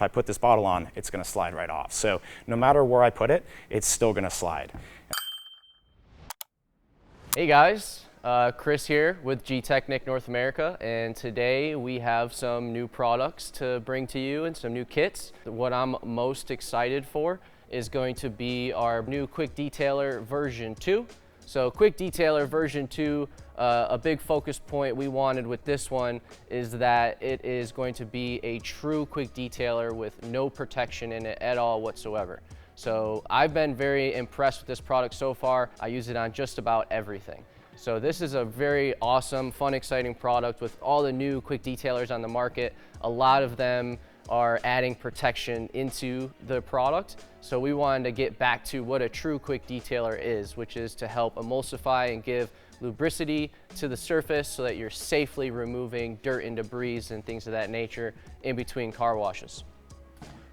If I put this bottle on, it's gonna slide right off. So no matter where I put it, it's still gonna slide. Hey guys, Chris here with Gtechniq North America, and today we have some new products to bring to you and some new kits. What I'm most excited for is going to be our new Quick Detailer version 2. So Quick Detailer version 2, a big focus point we wanted with this one is that it is going to be a true quick detailer with no protection in it at all whatsoever. So I've been very impressed with this product so far. I use it on just about everything. So this is a very awesome, fun, exciting product with all the new quick detailers on the market. A lot of them are adding protection into the product. So we wanted to get back to what a true quick detailer is, which is to help emulsify and give lubricity to the surface so that you're safely removing dirt and debris and things of that nature in between car washes.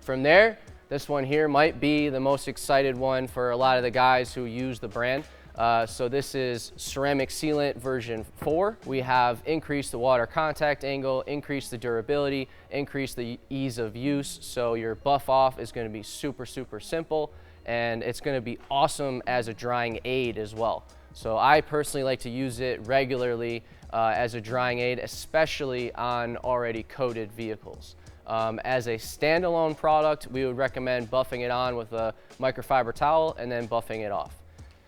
From there, this one here might be the most excited one for a lot of the guys who use the brand. So this is ceramic sealant version 4. We have increased the water contact angle, increased the durability, increased the ease of use. So your buff off is going to be super, super simple, and it's going to be awesome as a drying aid as well. So I personally like to use it regularly as a drying aid, especially on already coated vehicles. As a standalone product, we would recommend buffing it on with a microfiber towel and then buffing it off.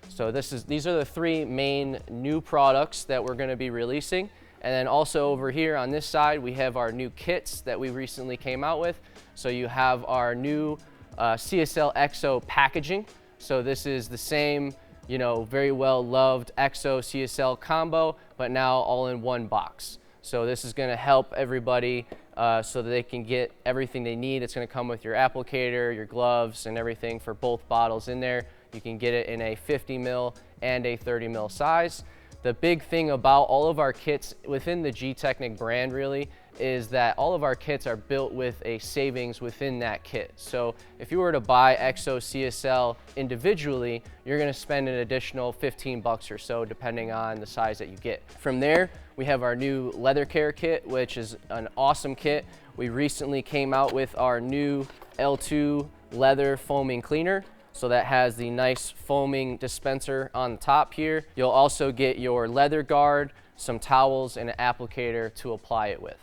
So these are the 3 main new products that we're going to be releasing. And then also over here on this side, we have our new kits that we recently came out with. So you have our new CSL EXO packaging. So this is the same, very well loved EXO CSL combo, but now all in one box. So this is going to help everybody so that they can get everything they need. It's going to come with your applicator, your gloves, and everything for both bottles in there. You can get it in a 50 ml and a 30 ml size. The big thing about all of our kits within the Gtechniq brand really is that all of our kits are built with a savings within that kit. So if you were to buy EXO CSL individually, you're going to spend an additional 15 bucks or so depending on the size that you get. From there, we have our new leather care kit, which is an awesome kit. We recently came out with our new L2 leather foaming cleaner. So that has the nice foaming dispenser on the top here. You'll also get your leather guard, some towels, and an applicator to apply it with.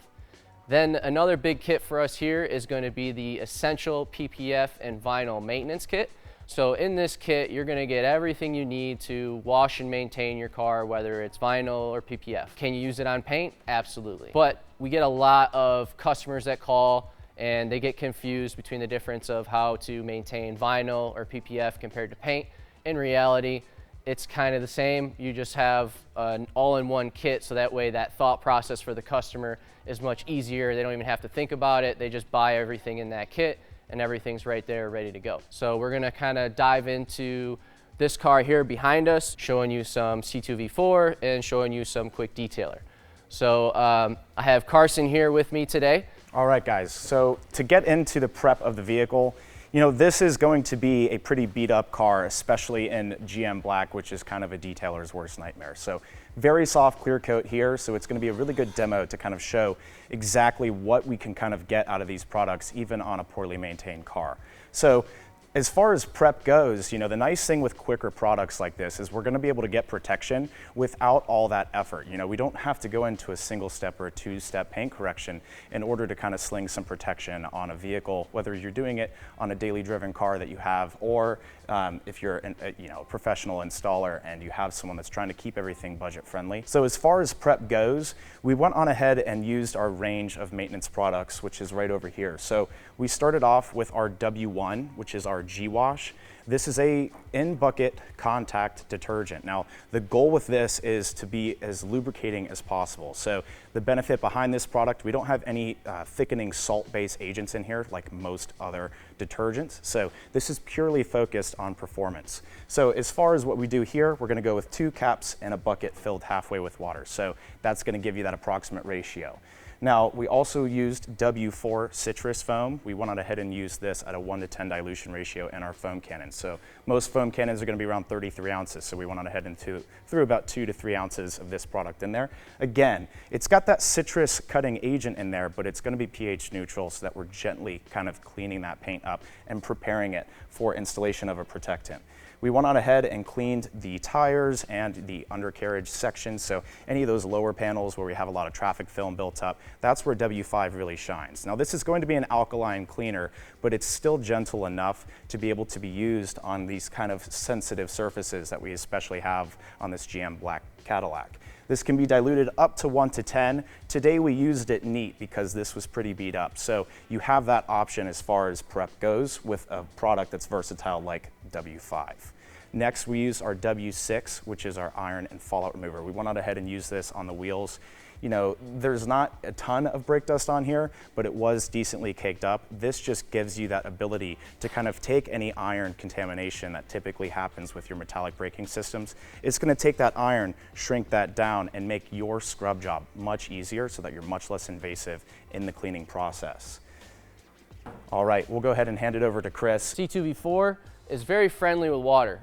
Then another big kit for us here is going to be the Essential PPF and Vinyl Maintenance Kit. So in this kit, you're going to get everything you need to wash and maintain your car, whether it's vinyl or PPF. Can you use it on paint? Absolutely. But we get a lot of customers that call and they get confused between the difference of how to maintain vinyl or PPF compared to paint. In reality, it's kind of the same. You just have an all-in-one kit, so that way that thought process for the customer is much easier. They don't even have to think about it. They just buy everything in that kit and everything's right there ready to go. So we're gonna kind of dive into this car here behind us, showing you some C2V4 and showing you some quick detailer. So I have Carson here with me today. All right, guys, so to get into the prep of the vehicle, this is going to be a pretty beat up car, especially in GM black, which is kind of a detailer's worst nightmare. So very soft clear coat here, so it's going to be a really good demo to kind of show exactly what we can kind of get out of these products, even on a poorly maintained car. So as far as prep goes, the nice thing with quicker products like this is we're going to be able to get protection without all that effort. We don't have to go into a single step or a 2-step paint correction in order to kind of sling some protection on a vehicle, whether you're doing it on a daily driven car that you have, or if you're a professional installer and you have someone that's trying to keep everything budget friendly. So as far as prep goes, we went on ahead and used our range of maintenance products, which is right over here. So we started off with our W1, which is our G-Wash. This is a in-bucket contact detergent. Now, the goal with this is to be as lubricating as possible. So the benefit behind this product, we don't have any thickening salt-based agents in here like most other detergents. So this is purely focused on performance. So as far as what we do here, we're gonna go with 2 caps and a bucket filled halfway with water. So that's gonna give you that approximate ratio. Now, we also used W4 citrus foam. We went on ahead and used this at a 1:10 dilution ratio in our foam cannon. So most foam cannons are going to be around 33 ounces. So we went on ahead and threw about 2 to 3 ounces of this product in there. Again, it's got that citrus cutting agent in there, but it's going to be pH neutral so that we're gently kind of cleaning that paint up and preparing it for installation of a protectant. We went on ahead and cleaned the tires and the undercarriage section. So any of those lower panels where we have a lot of traffic film built up, that's where W5 really shines. Now this is going to be an alkaline cleaner, but it's still gentle enough to be able to be used on these kind of sensitive surfaces that we especially have on this GM black Cadillac. This can be diluted up to 1:10. Today we used it neat because this was pretty beat up. So you have that option as far as prep goes with a product that's versatile like W5. Next, we use our W6, which is our iron and fallout remover. We went on ahead and used this on the wheels. You know, there's not a ton of brake dust on here, but it was decently caked up. This just gives you that ability to kind of take any iron contamination that typically happens with your metallic braking systems. It's going to take that iron, shrink that down, and make your scrub job much easier so that you're much less invasive in the cleaning process. All right, we'll go ahead and hand it over to Chris. C2V4 is very friendly with water.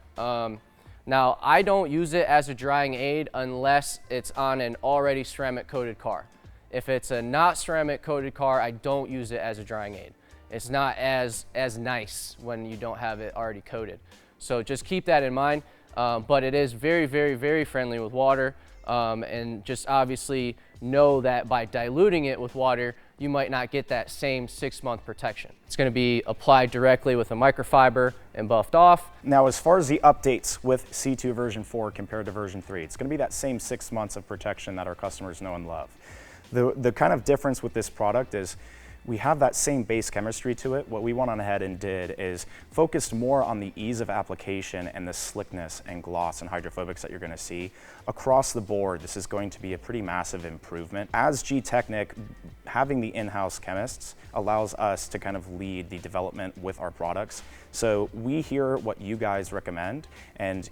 Now, I don't use it as a drying aid unless it's on an already ceramic coated car. If it's a not ceramic coated car, I don't use it as a drying aid. It's not as nice when you don't have it already coated. So just keep that in mind. But it is very, very, very friendly with water. And just obviously know that by diluting it with water, you might not get that same 6-month protection. It's going to be applied directly with a microfiber and buffed off. Now, as far as the updates with C2 version 4 compared to version 3, it's going to be that same 6 months of protection that our customers know and love. The kind of difference with this product is we have that same base chemistry to it. What we went on ahead and did is focused more on the ease of application and the slickness and gloss and hydrophobics that you're going to see. Across the board, this is going to be a pretty massive improvement. As Gtechniq, having the in-house chemists allows us to kind of lead the development with our products. So we hear what you guys recommend, and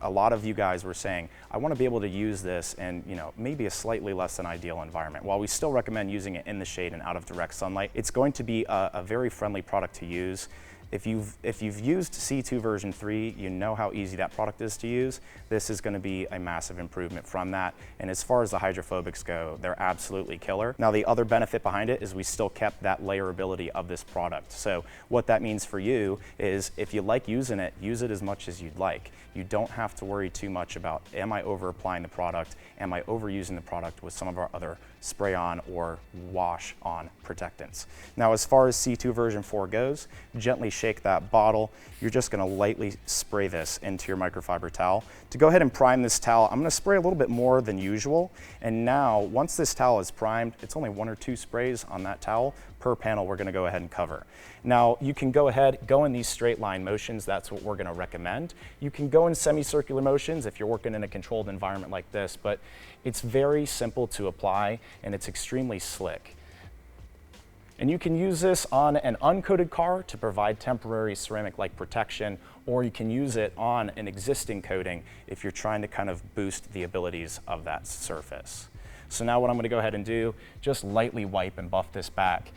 a lot of you guys were saying, I want to be able to use this in maybe a slightly less than ideal environment. While we still recommend using it in the shade and out of direct sunlight, it's going to be a very friendly product to use. If you've used C2 version 3, you know how easy that product is to use. This is going to be a massive improvement from that. And as far as the hydrophobics go, they're absolutely killer. Now, the other benefit behind it is we still kept that layerability of this product. So what that means for you is if you like using it, use it as much as you'd like. You don't have to worry too much about, am I over applying the product? Am I overusing the product with some of our other spray on or wash on protectants? Now, as far as C2 version 4 goes, gently shake that bottle. You're just going to lightly spray this into your microfiber towel. To go ahead and prime this towel, I'm going to spray a little bit more than usual. And now, once this towel is primed, it's only 1 or 2 sprays on that towel per panel we're going to go ahead and cover. Now, you can go in these straight line motions. That's what we're going to recommend. You can go in semicircular motions if you're working in a controlled environment like this, but it's very simple to apply and it's extremely slick. And you can use this on an uncoated car to provide temporary ceramic-like protection, or you can use it on an existing coating if you're trying to kind of boost the abilities of that surface. So now what I'm going to go ahead and do, just lightly wipe and buff this back.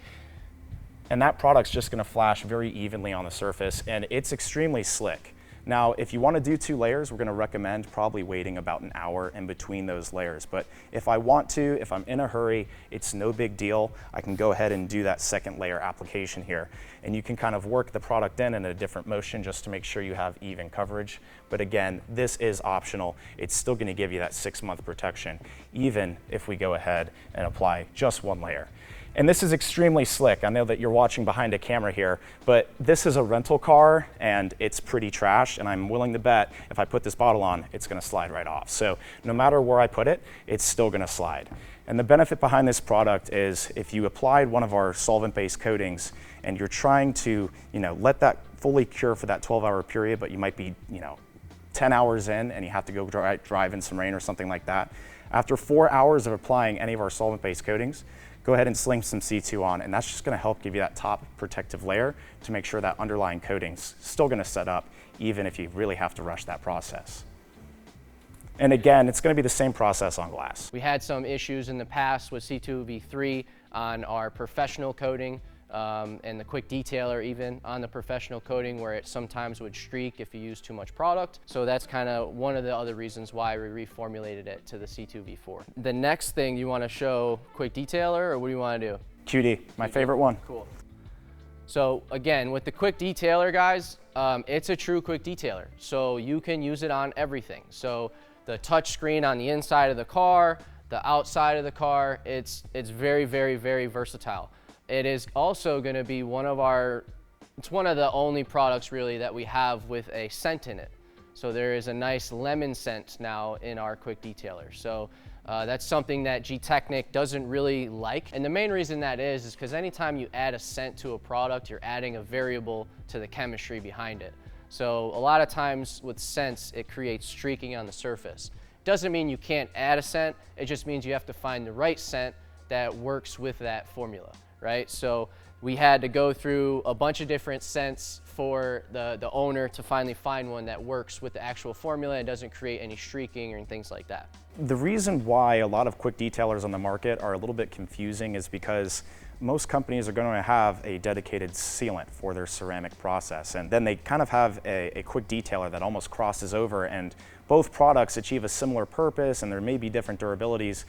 And that product's just going to flash very evenly on the surface, and it's extremely slick. Now, if you want to do 2 layers, we're going to recommend probably waiting about an hour in between those layers. But if I want to, if I'm in a hurry, it's no big deal. I can go ahead and do that 2nd layer application here. And you can kind of work the product in a different motion just to make sure you have even coverage. But again, this is optional. It's still going to give you that 6-month protection, even if we go ahead and apply just 1 layer. And this is extremely slick. I know that you're watching behind a camera here, but this is a rental car and it's pretty trash, and I'm willing to bet if I put this bottle on, it's gonna slide right off. So no matter where I put it, it's still gonna slide. And the benefit behind this product is if you applied one of our solvent-based coatings and you're trying to let that fully cure for that 12-hour period, but you might be 10 hours in and you have to go drive in some rain or something like that. After 4 hours of applying any of our solvent-based coatings, go ahead and sling some C2 on, and that's just going to help give you that top protective layer to make sure that underlying coating's still going to set up even if you really have to rush that process. And again, it's going to be the same process on glass. We had some issues in the past with C2V4 on our professional coating, and the quick detailer even on the professional coating, where it sometimes would streak if you use too much product. So that's kind of one of the other reasons why we reformulated it to the C2V4. The next thing, you want to show quick detailer, or what do you want to do? QD, my favorite one. Cool. So again, with the quick detailer, guys, it's a true quick detailer. So you can use it on everything. So the touch screen on the inside of the car, the outside of the car, it's very, very, very versatile. It is also going to be it's one of the only products really that we have with a scent in it. So there is a nice lemon scent now in our quick detailer. So that's something that Gtechniq doesn't really like. And the main reason that is because anytime you add a scent to a product, you're adding a variable to the chemistry behind it. So a lot of times with scents, it creates streaking on the surface. Doesn't mean you can't add a scent, it just means you have to find the right scent that works with that formula, right? So we had to go through a bunch of different scents for the owner to finally find one that works with the actual formula and doesn't create any streaking or things like that. The reason why a lot of quick detailers on the market are a little bit confusing is because most companies are going to have a dedicated sealant for their ceramic process, and then they kind of have a quick detailer that almost crosses over, and both products achieve a similar purpose and there may be different durabilities.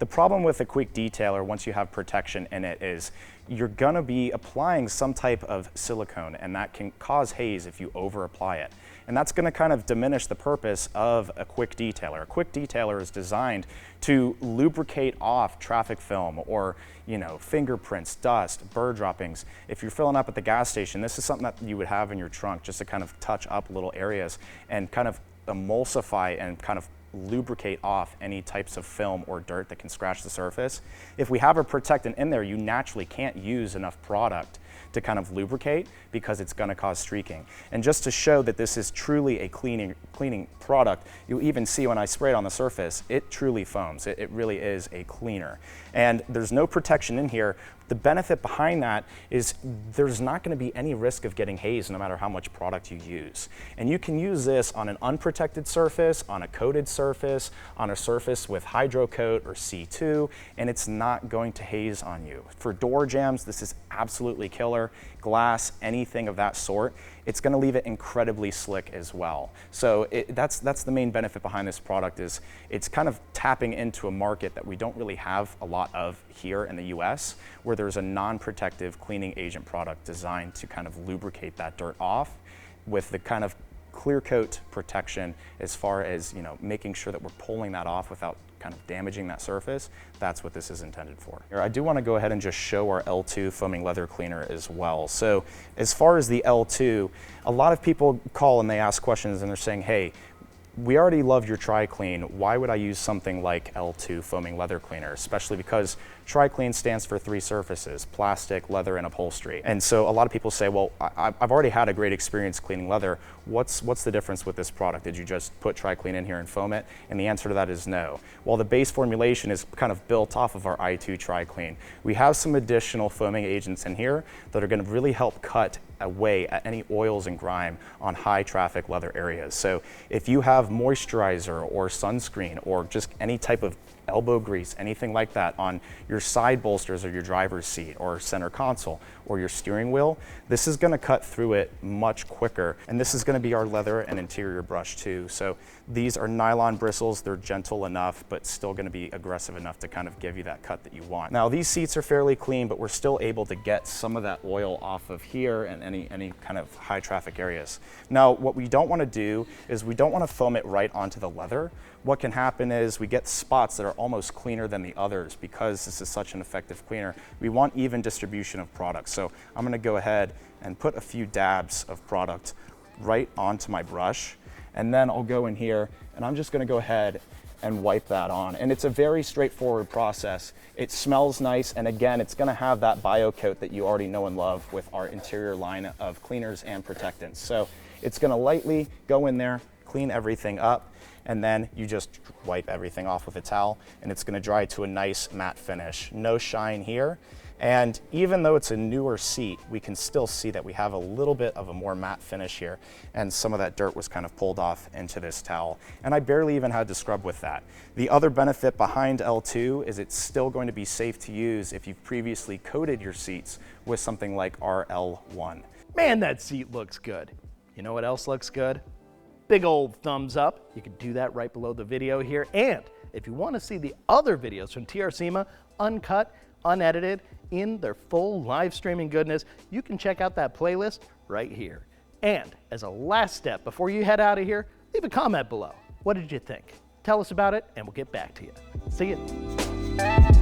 The problem with a quick detailer, once you have protection in it, is you're going to be applying some type of silicone, and that can cause haze if you over apply it. And that's going to kind of diminish the purpose of a quick detailer. A quick detailer is designed to lubricate off traffic film or, fingerprints, dust, bird droppings. If you're filling up at the gas station, this is something that you would have in your trunk just to kind of touch up little areas and kind of emulsify and kind of lubricate off any types of film or dirt that can scratch the surface. If we have a protectant in there, you naturally can't use enough product to kind of lubricate because it's going to cause streaking. And just to show that this is truly a cleaning product, you even see when I spray it on the surface, it truly foams. It really is a cleaner. And there's no protection in here. The benefit behind that is there's not going to be any risk of getting haze no matter how much product you use. And you can use this on an unprotected surface, on a coated surface, on a surface with hydrocoat or C2, and it's not going to haze on you. For door jambs, this is absolutely killer. Glass, anything of that sort, it's going to leave it incredibly slick as well. So that's the main benefit behind this product, is it's kind of tapping into a market that we don't really have a lot of here in the US, where there's a non-protective cleaning agent product designed to kind of lubricate that dirt off with the kind of clear coat protection as far as making sure that we're pulling that off without kind of damaging that surface. That's what this is intended for. I do want to go ahead and just show our L2 foaming leather cleaner as well. So as far as the L2, a lot of people call and they ask questions and they're saying, hey, we already love your TriClean. Why would I use something like L2 foaming leather cleaner? Especially because TriClean stands for 3 surfaces: plastic, leather, and upholstery. And so a lot of people say, well, I've already had a great experience cleaning leather. What's the difference with this product? Did you just put TriClean in here and foam it? And the answer to that is no. While the base formulation is kind of built off of our i2 TriClean, we have some additional foaming agents in here that are going to really help cut away at any oils and grime on high traffic leather areas. So if you have moisturizer or sunscreen or just any type of elbow grease, anything like that on your side bolsters or your driver's seat or center console or your steering wheel, this is going to cut through it much quicker. And this is going to be our leather and interior brush too. So these are nylon bristles. They're gentle enough, but still going to be aggressive enough to kind of give you that cut that you want. Now these seats are fairly clean, but we're still able to get some of that oil off of here and any kind of high traffic areas. Now what we don't want to do is we don't want to foam it right onto the leather. What can happen is we get spots that are almost cleaner than the others because this is such an effective cleaner. We want even distribution of product. So I'm going to go ahead and put a few dabs of product right onto my brush, and then I'll go in here and I'm just going to go ahead and wipe that on. And it's a very straightforward process. It smells nice, and again, it's going to have that bio coat that you already know and love with our interior line of cleaners and protectants. So it's going to lightly go in there, clean everything up, and then you just wipe everything off with a towel, and it's going to dry to a nice matte finish. No shine here. And even though it's a newer seat, we can still see that we have a little bit of a more matte finish here, and some of that dirt was kind of pulled off into this towel. And I barely even had to scrub with that. The other benefit behind L2 is it's still going to be safe to use if you've previously coated your seats with something like RL1. Man, that seat looks good. You know what else looks good? Big old thumbs up. You can do that right below the video here. And if you want to see the other videos from TRCMA, uncut, unedited, in their full live streaming goodness, you can check out that playlist right here. And as a last step before you head out of here, leave a comment below. What did you think? Tell us about it and we'll get back to you. See you.